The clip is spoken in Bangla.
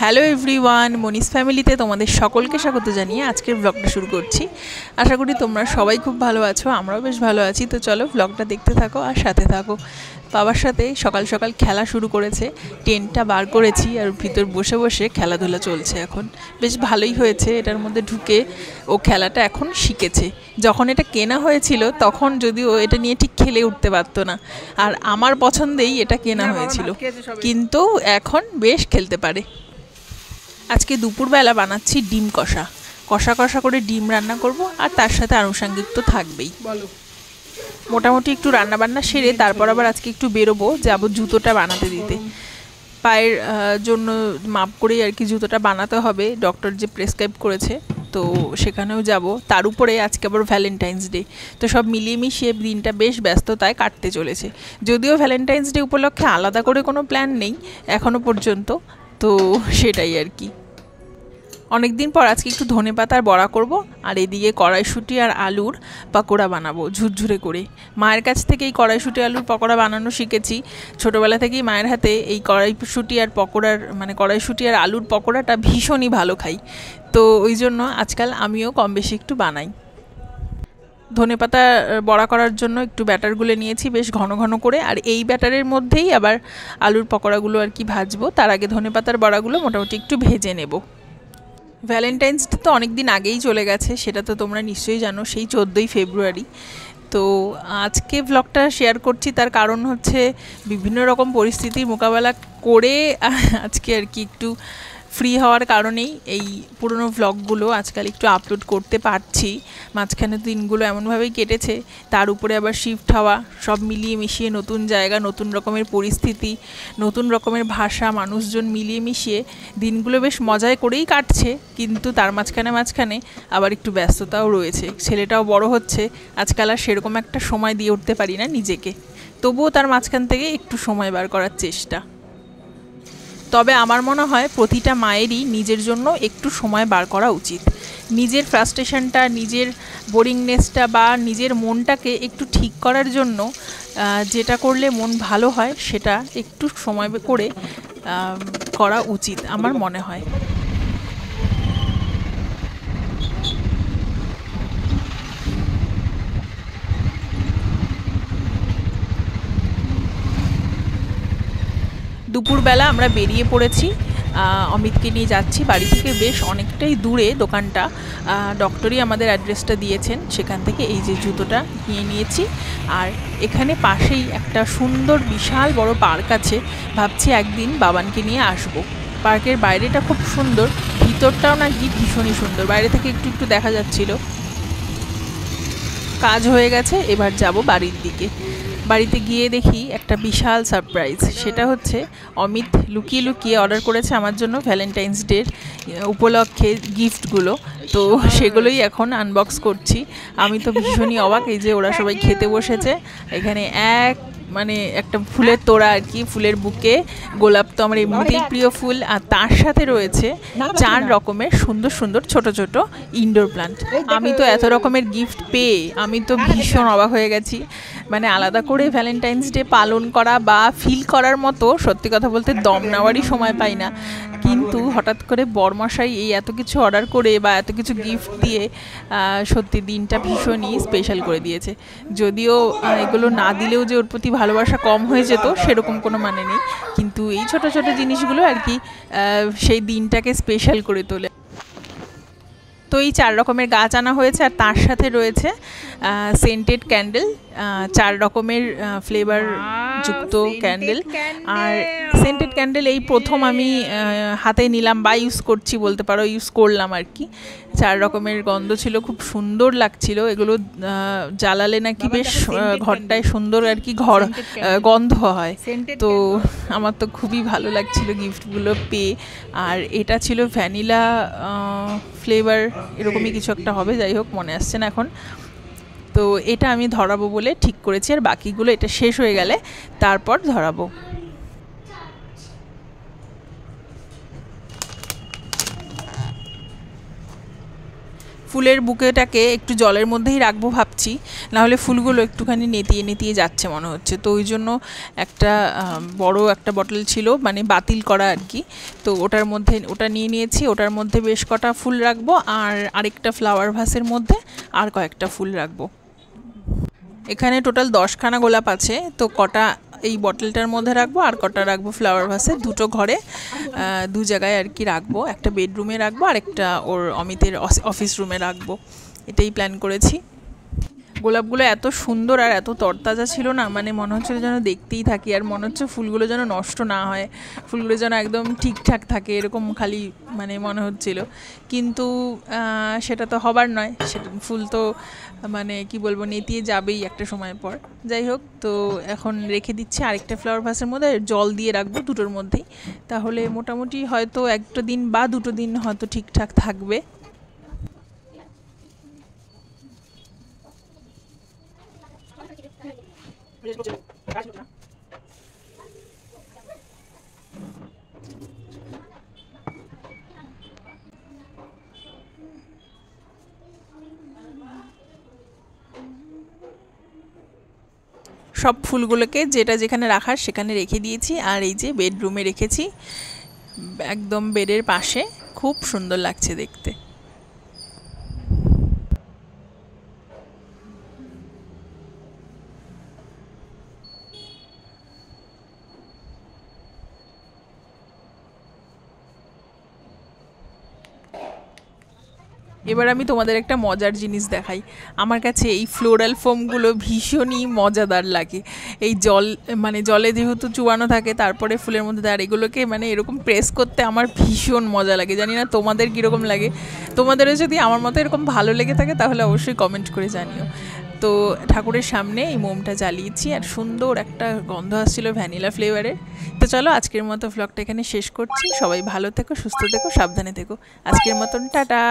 হ্যালো এভরিওয়ান, মনিস ফ্যামিলিতে তোমাদের সকলকে স্বাগত জানিয়ে আজকের ব্লগটা শুরু করছি। আশা করি তোমরা সবাই খুব ভালো আছো, আমরাও বেশ ভালো আছি। তো চলো ব্লগটা দেখতে থাকো আর সাথে থাকো। বাবার সাথে সকাল সকাল খেলা শুরু করেছে, টেন্টটা বার করেছি আর ভিতর বসে বসে খেলাধুলা চলছে। এখন বেশ ভালোই হয়েছে, এটার মধ্যে ঢুকে ও খেলাটা এখন শিখেছে। যখন এটা কেনা হয়েছিল তখন যদিও এটা নিয়ে ঠিক খেলে উঠতে পারতো না, আর আমার পছন্দেই এটা কেনা হয়েছিল, কিন্তু এখন বেশ খেলতে পারে। আজকে দুপুরবেলা বানাচ্ছি ডিম কষা কষা কষা করে ডিম রান্না করব, আর তার সাথে আনুষঙ্গিক তো থাকবেই। মোটামুটি একটু রান্না বান্না সেরে তারপর আবার আজকে একটু বেরোবো, যাব জুতোটা বানাতে দিতে। পায়ের জন্য মাপ করেই আর কি জুতোটা বানাতে হবে, ডক্টর যে প্রেসক্রাইব করেছে, তো সেখানেও যাব। তার উপরে আজকে আবার ভ্যালেন্টাইন্স ডে, তো সব মিলিয়ে মিশিয়ে দিনটা বেশ ব্যস্ততায় কাটতে চলেছে। যদিও ভ্যালেন্টাইন্স ডে উপলক্ষে আলাদা করে কোনো প্ল্যান নেই এখনও পর্যন্ত, তো সেটাই আর কি। অনেক দিন পর আজকে একটু ধনেপাতার বড়া করব, আর এদিকে কড়াইশুঁটি আর আলুর পকোড়া বানাবো ঝুরঝুরে করে। মায়ের কাছ থেকে এই কড়াইশুঁটি আলুর পকোড়া বানানো শিখেছি ছোটোবেলা থেকেই। মায়ের হাতে এই কড়াইশুঁটি আর পকোড়ার কড়াইশুঁটি আর আলুর পকোড়াটা ভীষণই ভালো খাই, তো ওই জন্য আজকাল আমিও কম বেশি একটু বানাই। ধনেপাতা বড়া করার জন্য একটু ব্যাটার গুলে নিয়েছি বেশ ঘন ঘন করে, আর এই ব্যাটারের মধ্যেই আবার আলুর পকোড়াগুলো আর কি ভাজবো। তার আগে ধনেপাতার বড়াগুলো মোটামুটি একটু ভেজে নেব। ভ্যালেন্টাইন্স ডে তো অনেক দিন আগেই চলে গেছে, সেটা তো তোমরা নিশ্চয়ই জানো, সেই 14ই ফেব্রুয়ারি। তো আজকে ব্লগটা শেয়ার করছি, তার কারণ হচ্ছে বিভিন্ন রকম পরিস্থিতির মোকাবেলা করে আজকে আর কি একটু ফ্রি হওয়ার কারণেই এই পুরনো ভ্লগগুলো আজকাল একটু আপলোড করতে পারছি। মাঝখানে দিনগুলো এমনভাবেই কেটেছে, তার উপরে আবার শিফট হওয়া, সব মিলিয়ে মিশিয়ে নতুন জায়গা, নতুন রকমের পরিস্থিতি, নতুন রকমের ভাষা, মানুষজন মিলিয়ে মিশিয়ে দিনগুলো বেশ মজায় করেই কাটছে। কিন্তু তার মাঝখানে আবার একটু ব্যস্ততাও রয়েছে, ছেলেটাও বড় হচ্ছে, আজকাল আর সেরকম একটা সময় দিয়ে উঠতে পারি না নিজেকে, তবুও তার মাঝখান থেকে একটু সময় বার করার চেষ্টা। তবে আমার মনে হয় প্রতিটা মায়েরই নিজের জন্য একটু সময় বার করা উচিত। নিজের ফ্রাস্ট্রেশনটা, নিজের বোরিংনেসটা বা নিজের মনটাকে একটু ঠিক করার জন্য যেটা করলে মন ভালো হয় সেটা একটু সময় করে করা উচিত আমার মনে হয়। দুপুরবেলা আমরা বেরিয়ে পড়েছি, অমিতকে নিয়ে যাচ্ছি। বাড়ি থেকে বেশ অনেকটাই দূরে দোকানটা, ডক্টরই আমাদের অ্যাড্রেসটা দিয়েছেন, সেখান থেকে এই যে জুতোটা নিয়েছি। আর এখানে পাশেই একটা সুন্দর বিশাল বড় পার্ক আছে, ভাবছি একদিন বাবানকে নিয়ে আসবো। পার্কের বাইরেটা খুব সুন্দর, ভিতরটাও নাকি ভীষণই সুন্দর, বাইরে থেকে একটু একটু দেখা যাচ্ছিল। কাজ হয়ে গেছে, এবার যাব বাড়ির দিকে। বাড়িতে গিয়ে দেখি একটা বিশাল সারপ্রাইজ, সেটা হচ্ছে অমিত লুকিয়ে লুকিয়ে অর্ডার করেছে আমার জন্য ভ্যালেন্টাইন্স ডের উপলক্ষে গিফটগুলো, তো সেগুলোই এখন আনবক্স করছি। আমি তো ভীষণই অবাক, এই যে ওরা সবাই খেতে বসেছে, এখানে একটা ফুলের তোড়া আর কি, ফুলের বুকে, গোলাপ তো আমার এমনিতেই প্রিয় ফুল, আর তার সাথে রয়েছে 4 রকমের সুন্দর সুন্দর ছোট ছোট ইনডোর প্লান্ট। আমি তো এত রকমের গিফট পেয়ে আমি তো ভীষণ অবাক হয়ে গেছি। আলাদা করে ভ্যালেন্টাইন্স ডে পালন করা বা ফিল করার মতো সত্যি কথা বলতে দম নেওয়ারই সময় পাই না, কিন্তু হঠাৎ করে বরমশাই এই এত কিছু অর্ডার করে বা এত কিছু গিফট দিয়ে সত্যি দিনটা ভীষণই স্পেশাল করে দিয়েছে। যদিও এগুলো না দিলেও যে ওর প্রতি ভালোবাসা কম হয়ে যেত সেরকম কোনো মানে নেই, কিন্তু এই ছোট ছোট জিনিসগুলো আর কি সেই দিনটাকে স্পেশাল করে তোলে। তো এই 4 রকমের গাছ আনা হয়েছে, আর তার সাথে রয়েছে সেন্টেড ক্যান্ডেল, 4 রকমের ফ্লেভার যুক্ত ক্যান্ডেল। আর সেন্টেড ক্যান্ডেল এই প্রথম আমি হাতে নিলাম বা ইউজ করছি বলতে পারো, ইউজ করলাম আর কি। 4 রকমের গন্ধ ছিল, খুব সুন্দর লাগছিল। এগুলো জ্বালালে নাকি বেশ ঘরটায় সুন্দর আর কি গন্ধ হয়, তো আমার তো খুবই ভালো লাগছিল গিফটগুলো পেয়ে। আর এটা ছিল ভ্যানিলা ফ্লেভার, এরকমই কিছু একটা হবে, যাই হোক মনে আসছে না এখন। তো এটা আমি ধরাবো বলে ঠিক করেছি, আর বাকিগুলো এটা শেষ হয়ে গেলে তারপর ধরাবো। ফুলের বুকেটাকে একটু জলের মধ্যেই রাখবো ভাবছি, নাহলে ফুলগুলো একটুখানি নেতিয়ে নেতিয়ে যাচ্ছে মনে হচ্ছে। তো ওই জন্য একটা বড় একটা বটল ছিল, মানে বাতিল করা আর কি, তো ওটার মধ্যে ওটা নিয়ে নিয়েছি। ওটার মধ্যে বেশ কটা ফুল রাখবো, আর আরেকটা ফ্লাওয়ার ভাসের মধ্যে আর কয়েকটা ফুল রাখবো। এখানে টোটাল 10খানা গোলাপ আছে, তো কটা এই বটলটার মধ্যে রাখবো আর কটা রাখবো ফ্লাওয়ার ভাসে। দুটো ঘরে দু জায়গায় আর কি রাখবো, একটা বেডরুমে রাখবো আর একটা ওর অমিতের অফিস রুমে রাখবো, এটাই প্ল্যান করেছি। গোলাপগুলো এত সুন্দর আর এত তরতাজা ছিল না, মানে মনে হচ্ছিল যেন দেখতেই থাকি, আর মনে হচ্ছে ফুলগুলো যেন নষ্ট না হয়, ফুলগুলো যেন একদম ঠিকঠাক থাকে, এরকম খালি মানে মনে হচ্ছিল। কিন্তু সেটা তো হবার নয়, সেটা ফুল তো মানে কি বলবো নেতিয়ে যাবেই একটা সময় পর। যাই হোক, তো এখন রেখে দিচ্ছি আরেকটা ফ্লাওয়ার ভাসের মধ্যে, জল দিয়ে রাখবো দুটোর মধ্যেই, তাহলে মোটামুটি হয়তো একটা দিন বা দুটো দিন হয়তো ঠিকঠাক থাকবে। সব ফুলগুলোকে যেটা যেখানে রাখার সেখানে রেখে দিয়েছি, আর এই যে বেডরুমে রেখেছি একদম বেডের পাশে, খুব সুন্দর লাগছে দেখতে। এবার আমি তোমাদের একটা মজার জিনিস দেখাই। আমার কাছে এই ফ্লোরাল ফোমগুলো ভীষণই মজাদার লাগে। এই জল মানে জলে যেহেতু চুবানো থাকে, তারপরে ফুলের মধ্যে দেয়, আর এগুলোকে মানে এরকম প্রেস করতে আমার ভীষণ মজা লাগে। জানি না তোমাদের কীরকম লাগে, তোমাদেরও যদি আমার মতো এরকম ভালো লেগে থাকে তাহলে অবশ্যই কমেন্ট করে জানিও। তো ঠাকুরের সামনে এই মোমটা জ্বালিয়েছি, আর সুন্দর একটা গন্ধ আসছিল ভ্যানিলা ফ্লেভারের। তো চলো আজকের মতো ভ্লগটা এখানে শেষ করছি। সবাই ভালো থেকো, সুস্থ থেকো, সাবধানে থেকো। আজকের মতন টাটা।